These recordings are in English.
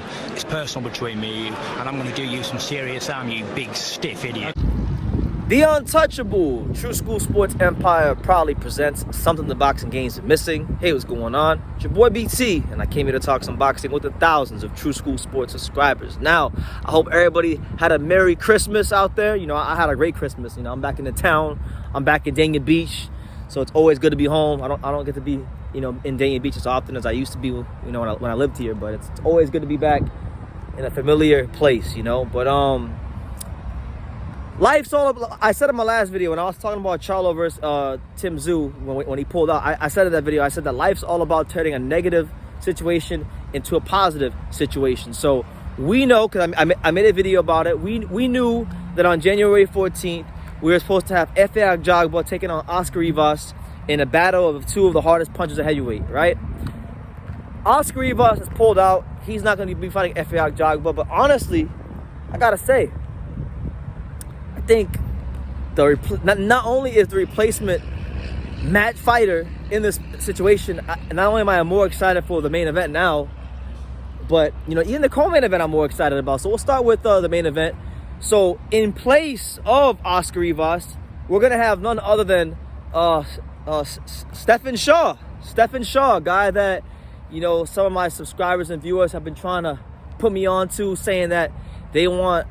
football. It's personal between me and you, and I'm going to do you some serious harm, you big stiff idiot. The untouchable True School Sports Empire proudly presents something the boxing games are missing. Hey, what's going on? It's your boy BT, and I came here to talk some boxing with the thousands of True School Sports subscribers. Now, I hope everybody had a Merry Christmas out there. You know, I had a great Christmas. You know, I'm back in the town. I'm back in Dania Beach, so it's always good to be home. I don't get to be, you know, in Dania Beach as often as I used to be, you know, when I lived here. But it's always good to be back in a familiar place, you know. But life's all about, I said in my last video when I was talking about Charlo versus Tim Tszyu when he pulled out, I said in that video, I said that life's all about turning a negative situation into a positive situation. So we know, because I made a video about it, we knew that on January 14th, we were supposed to have Efe Ajagba taking on Oscar Rivas in a battle of two of the hardest punchers at heavyweight, right? Oscar Rivas is pulled out. He's not going to be fighting Efe Ajagba, but honestly, I got to say, I think not only is the replacement match fighter in this situation, not only am I more excited for the main event now, but you know, even the co-main event I'm more excited about. So we'll start with the main event. So in place of Oscar Rivas, we're gonna have none other than Stephen Shaw, a guy that, you know, some of my subscribers and viewers have been trying to put me on to, saying that they want,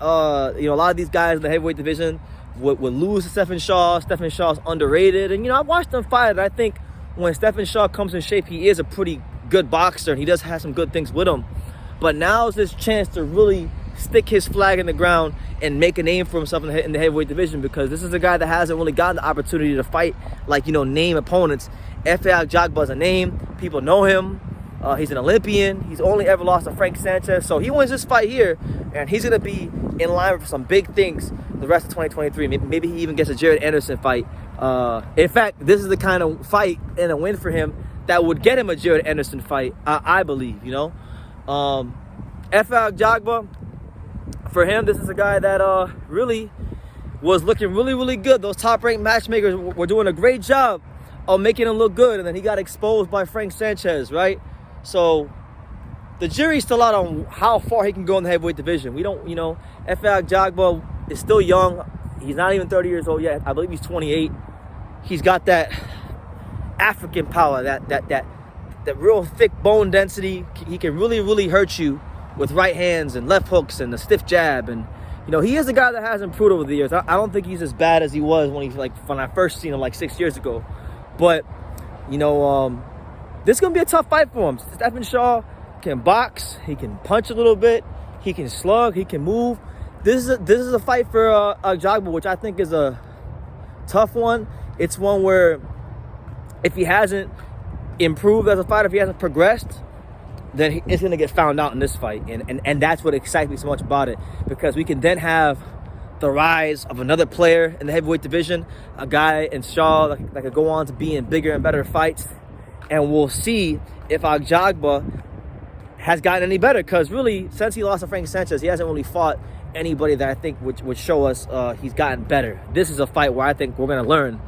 you know, a lot of these guys in the heavyweight division would lose to Stephen Shaw. Stephen Shaw's underrated. And, you know, I watched him fight, and I think when Stephen Shaw comes in shape, he is a pretty good boxer, and he does have some good things with him. But now is his chance to really stick his flag in the ground and make a name for himself in the heavyweight division, because this is a guy that hasn't really gotten the opportunity to fight, like, you know, name opponents. Efe Ajagba is a name. People know him. He's an Olympian. He's only ever lost to Frank Sanchez. So he wins this fight here, and he's going to be in line for some big things the rest of 2023. Maybe he even gets a Jared Anderson fight. In fact, this is the kind of fight and a win for him that would get him a Jared Anderson fight, I believe, you know. Efe Ajagba, for him, this is a guy that really was looking really good. Those top-ranked matchmakers were doing a great job of making him look good, and then he got exposed by Frank Sanchez, right? So the jury's still out on how far he can go in the heavyweight division. We don't, you know, Efe Ajagba is still young. He's not even 30 years old yet. I believe he's 28. He's got that African power, that real thick bone density. He can really hurt you with right hands and left hooks and a stiff jab. And, you know, he is a guy that has improved over the years. I don't think he's as bad as he was when I first seen him like 6 years ago. But, you know, this is going to be a tough fight for him. Stephen Shaw can box. He can punch a little bit. He can slug. He can move. This is a fight for Ajagba, which I think is a tough one. It's one where if he hasn't improved as a fighter, if he hasn't progressed, then it's going to get found out in this fight. And that's what excites me so much about it, because we can then have the rise of another player in the heavyweight division, a guy in Shaw that could go on to be in bigger and better fights. And we'll see if Ajagba has gotten any better, because really, since he lost to Frank Sanchez, he hasn't really fought anybody that I think would show us he's gotten better. This is a fight where I think we're going to learn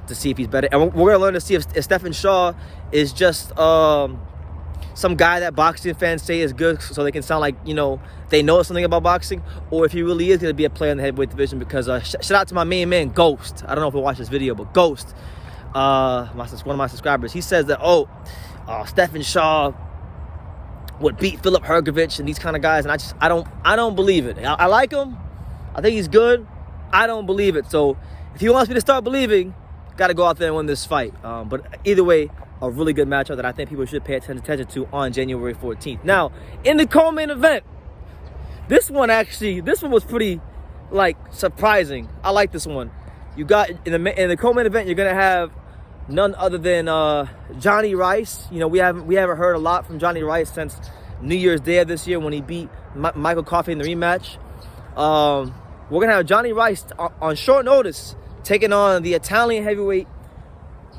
to see if he's better. And we're going to learn to see if Stephen Shaw is just some guy that boxing fans say is good so they can sound like, you know, they know something about boxing, or if he really is going to be a player in the heavyweight division. Because shout out to my main man, Ghost. I don't know if he'll watch this video, but Ghost, one of my subscribers, he says that, Stephen Shaw would beat Philip Hergovich and these kind of guys, and I don't believe it. I like him. I think he's good. I don't believe it. So if he wants me to start believing, got to go out there and win this fight. But either way, a really good matchup that I think people should pay attention to on January 14th. Now, in the co-main event, this one was pretty, like, surprising. I like this one. You got in the co-main event, you're gonna have none other than Jonnie Rice. You know, we haven't heard a lot from Jonnie Rice since New Year's Day of this year when he beat Michael Coffey in the rematch. We're gonna have Jonnie Rice on short notice taking on the Italian heavyweight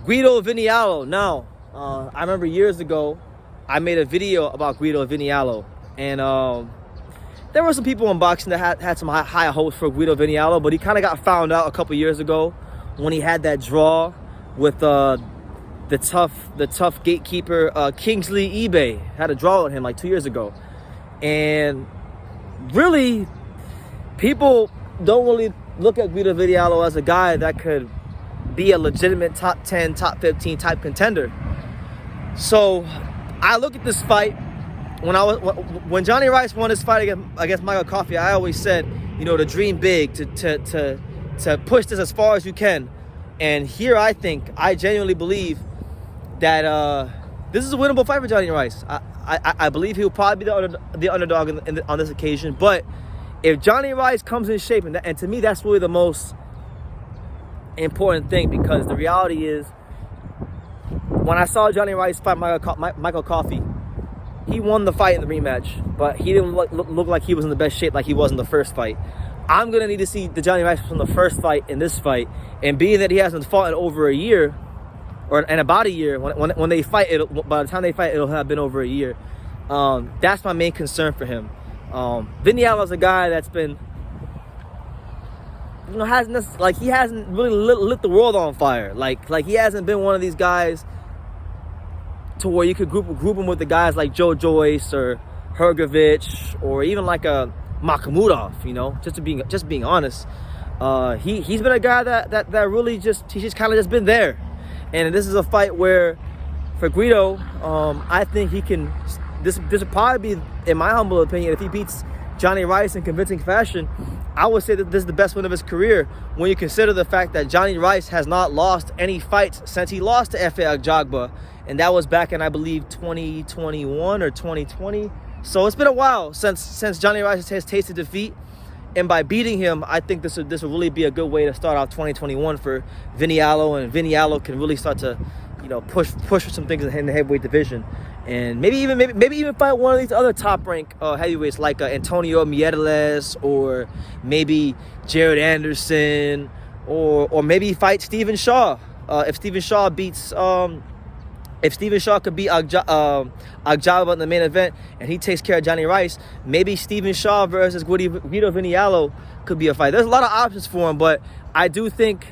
Guido Vianello. Now, I remember years ago I made a video about Guido Vianello, and there were some people in boxing that had some high hopes for Guido Vianello, but he kind of got found out a couple years ago when he had that draw with the tough gatekeeper Kingsley eBay. Had a draw with him like 2 years ago, And really, people don't really look at Guido Vianello as a guy that could be a legitimate top 10, top 15 type contender. So I look at this fight. When Jonnie Rice won his fight against Michael Coffey, I always said, you know, to dream big, to push this as far as you can. And here I genuinely believe that this is a winnable fight for Jonnie Rice. I believe he'll probably be the underdog on this occasion. But if Jonnie Rice comes in shape, and to me that's really the most important thing, because the reality is, when I saw Jonnie Rice fight Michael Coffey, he won the fight in the rematch, but he didn't look like he was in the best shape like he was in the first fight. I'm going to need to see the Jonnie Rice from the first fight in this fight. And being that he hasn't fought in over a year, and about a year, when they fight, by the time they fight, it'll have been over a year. That's my main concern for him. Vianello's a guy that's been, you know, he hasn't really lit the world on fire. Like he hasn't been one of these guys to where you could group him with the guys like Joe Joyce or Hrgovic or even like a Makhmudov, you know, just being honest. He's been a guy that really he's just kind of just been there. And this is a fight where, for Guido, I think he can, this would probably be, in my humble opinion, if he beats Jonnie Rice in convincing fashion, I would say that this is the best win of his career when you consider the fact that Jonnie Rice has not lost any fights since he lost to Efe Ajagba. And that was back in, I believe, 2021 or 2020. So it's been a while since Jonnie Rice has tasted defeat. And by beating him, I think this will really be a good way to start off 2021 for Vianello. And Vianello can really start to, you know, push for some things in the heavyweight division. And maybe even fight one of these other top-ranked heavyweights like Antonio Miedeles, or maybe Jared Anderson, or maybe fight Stephen Shaw. If Stephen Shaw could beat Ajagba in the main event and he takes care of Jonnie Rice, maybe Stephen Shaw versus Guido Vianello could be a fight. There's a lot of options for him, but I do think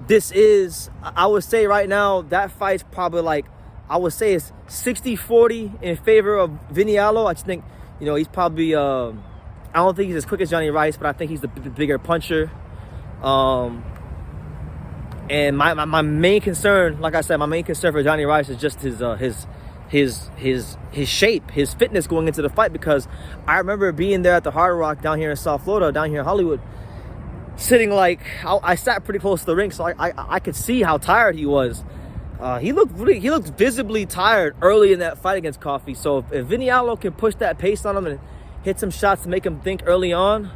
this is, I would say right now, that fight's probably like, I would say it's 60-40 in favor of Vianello. I just think, you know, he's probably, I don't think he's as quick as Jonnie Rice, but I think he's the bigger puncher. And my main concern, like I said, my main concern for Jonnie Rice is just his shape, his fitness going into the fight, because I remember being there at the Hard Rock down here in South Florida, down here in Hollywood, sitting like, I sat pretty close to the ring, so I could see how tired he was. He looked visibly tired early in that fight against Coffey. So if Vianello can push that pace on him and hit some shots to make him think early on,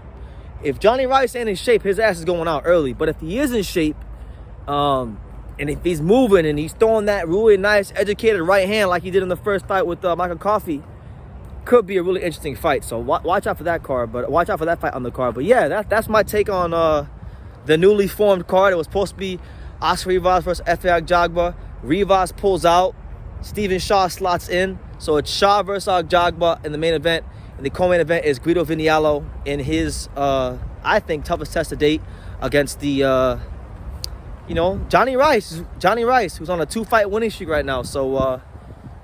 if Jonnie Rice ain't in shape, his ass is going out early. But if he is in shape, and if he's moving and he's throwing that really nice, educated right hand like he did in the first fight with Michael Coffey, could be a really interesting fight. So watch out for that card, but watch out for that fight on the card. But yeah, that's my take on the newly formed card. It was supposed to be Oscar Rivas versus Efe Ajagba. Rivas pulls out, Stephen Shaw slots in, so it's Shaw versus Ajagba in the main event, and the co-main event is Guido Vianello in his, I think, toughest test to date against the, you know, Jonnie Rice, who's on a 2-fight winning streak right now. So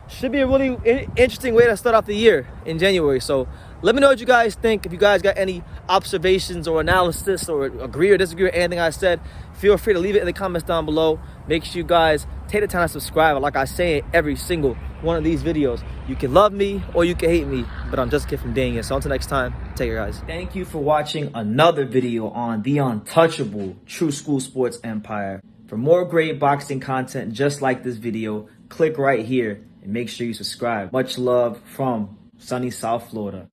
should be a really interesting way to start off the year in January. So let me know what you guys think. If you guys got any observations or analysis or agree or disagree with anything I said, feel free to leave it in the comments down below. Make sure you guys take the time to subscribe. Like I say in every single one of these videos, you can love me or you can hate me, but I'm just a kid from Daniel. So until next time, take care, guys. Thank you for watching another video on the untouchable True School Sports Empire. For more great boxing content just like this video, click right here and make sure you subscribe. Much love from sunny South Florida.